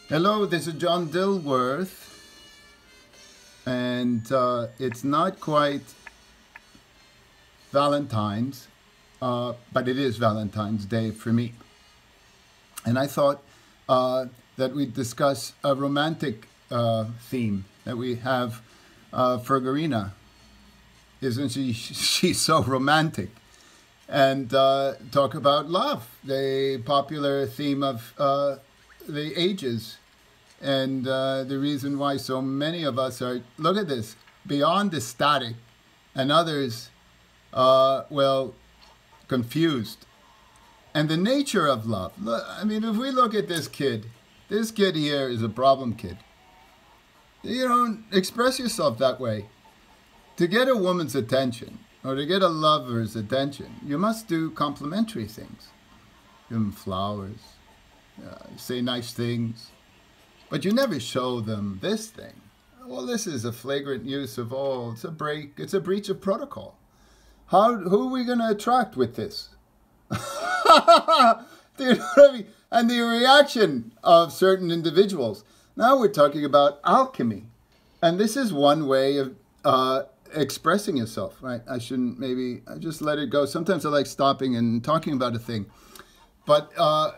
Hello, this is John Dilworth, and it's not quite Valentine's, but it is Valentine's Day for me. And I thought that we'd discuss a romantic theme that we have for Garina. Isn't she? She's so romantic. And talk about love, the popular theme of the ages, and the reason why so many of us are, look at this, beyond ecstatic, and others, well, confused. And the nature of love. Look, I mean, if we look at this kid here is a problem kid. You don't express yourself that way. To get a woman's attention, or to get a lover's attention, you must do complimentary things. Give them flowers, say nice things, but you never show them this thing. Well, this is a flagrant use of all. It's a breach of protocol. Who are we going to attract with this? Do you know what I mean? And the reaction of certain individuals. Now we're talking about alchemy, and this is one way of expressing yourself, right? I just let it go. Sometimes I like stopping and talking about a thing, but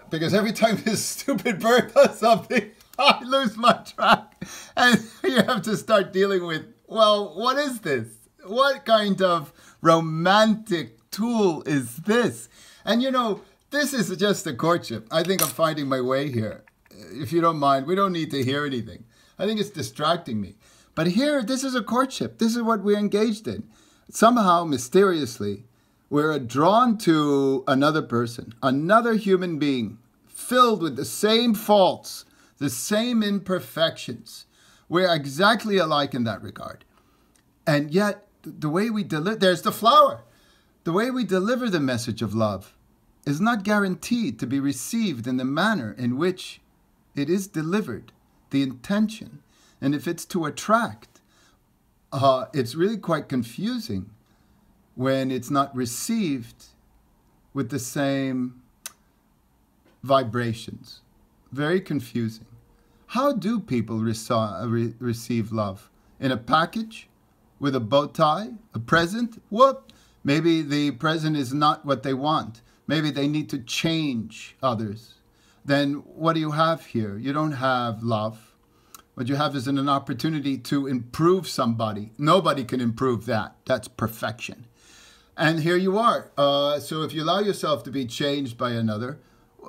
because every time this stupid bird does something, I lose my track, and you have to start dealing with, well, what is this? What kind of romantic tool is this? And you know, this is just a courtship. I think I'm finding my way here. If you don't mind, we don't need to hear anything. I think it's distracting me. But here, this is a courtship. This is what we're engaged in. Somehow, mysteriously, we're drawn to another person, another human being, filled with the same faults, the same imperfections. We're exactly alike in that regard. And yet, the way we deliver, there's the flower. The way we deliver the message of love is not guaranteed to be received in the manner in which it is delivered, the intention. And if it's to attract, it's really quite confusing when it's not received with the same vibrations. Very confusing. How do people receive love? In a package? With a bow tie? A present? Whoop! Maybe the present is not what they want. Maybe they need to change others. Then what do you have here? You don't have love. What you have is an opportunity to improve somebody. Nobody can improve that. That's perfection. And here you are. So if you allow yourself to be changed by another,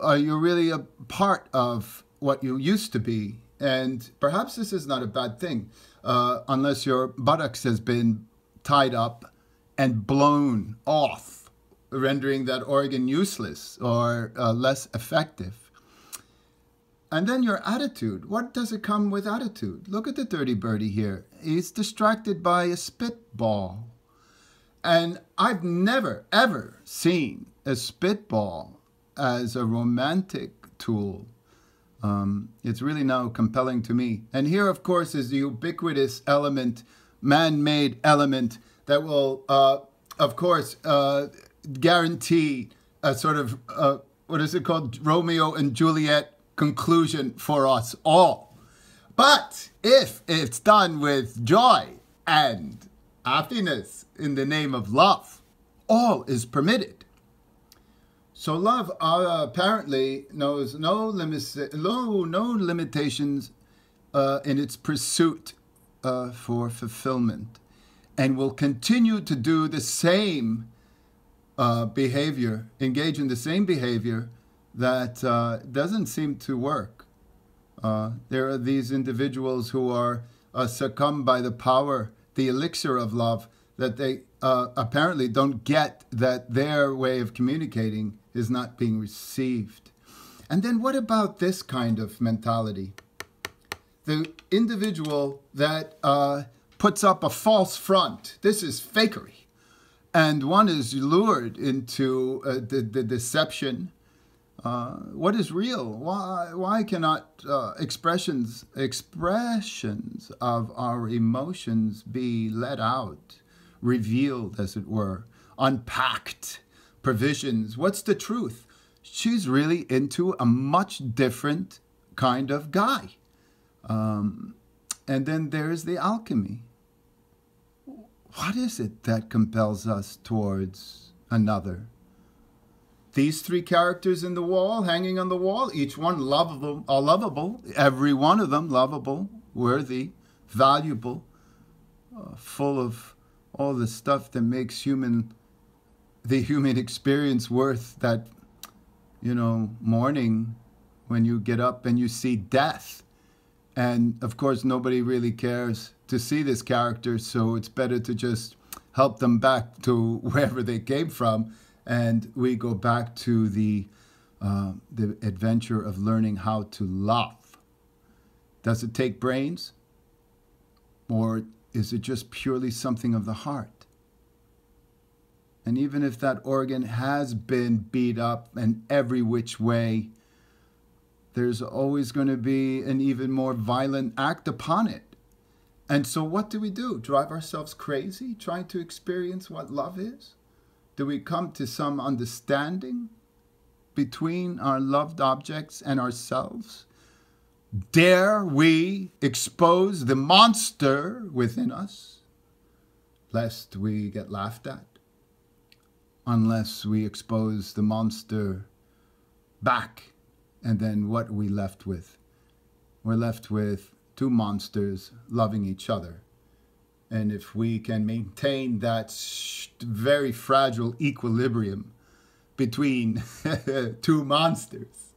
you're really a part of what you used to be. And perhaps this is not a bad thing, unless your buttocks has been tied up and blown off, rendering that organ useless or less effective. And then your attitude. What does it come with attitude? Look at the Dirdy Birdy here. He's distracted by a spitball. And I've never, ever seen a spitball as a romantic tool. It's really now compelling to me. And here, of course, is the ubiquitous element, man-made element that will, of course, guarantee a sort of, what is it called? Romeo and Juliet conclusion for us all. But if it's done with joy and happiness in the name of love, all is permitted. So love apparently knows no limitations in its pursuit for fulfillment, and will continue to do the same behavior, engage in the same behavior that doesn't seem to work. There are these individuals who are succumbed by the power, the elixir of love, that they apparently don't get that their way of communicating is not being received. And then what about this kind of mentality? The individual that puts up a false front. This is fakery. And one is lured into the deception. What is real? Why cannot expressions of our emotions be let out, revealed, as it were, unpacked, provisions? What's the truth? She's really into a much different kind of guy. And then there's the alchemy. What is it that compels us towards another? These three characters in the wall, hanging on the wall, each one lovable, every one of them lovable, worthy, valuable, full of all the stuff that makes the human experience worth that, morning when you get up and you see death. And of course, nobody really cares to see this character, so it's better to just help them back to wherever they came from. And we go back to the adventure of learning how to love. Does it take brains? Or is it just purely something of the heart? And even if that organ has been beat up in every which way, there's always going to be an even more violent act upon it. And so what do? Drive ourselves crazy trying to experience what love is? Do we come to some understanding between our loved objects and ourselves? Dare we expose the monster within us, lest we get laughed at? Unless we expose the monster back, and then what are we left with? We're left with two monsters loving each other. And if we can maintain that very fragile equilibrium between two monsters,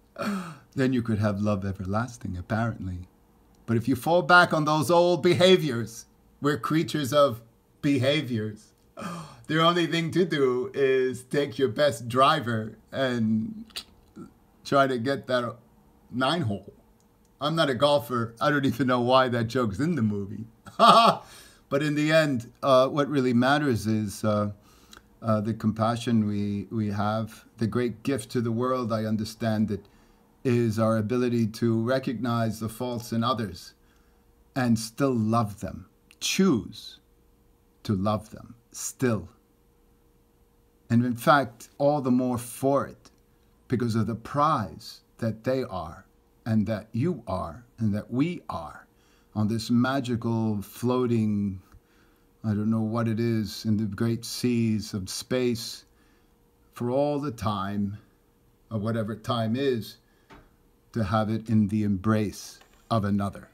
then you could have love everlasting, apparently. But if you fall back on those old behaviors, we're creatures of behaviors. The only thing to do is take your best driver and try to get that 9-hole. I'm not a golfer. I don't even know why that joke's in the movie. But in the end, what really matters is the compassion we have. The great gift to the world, I understand it, is our ability to recognize the faults in others and still love them. Choose to love them still. And in fact, all the more for it, because of the prize that they are, and that you are, and that we are, on this magical floating, I don't know what it is, in the great seas of space, for all the time, or whatever time is, to have it in the embrace of another.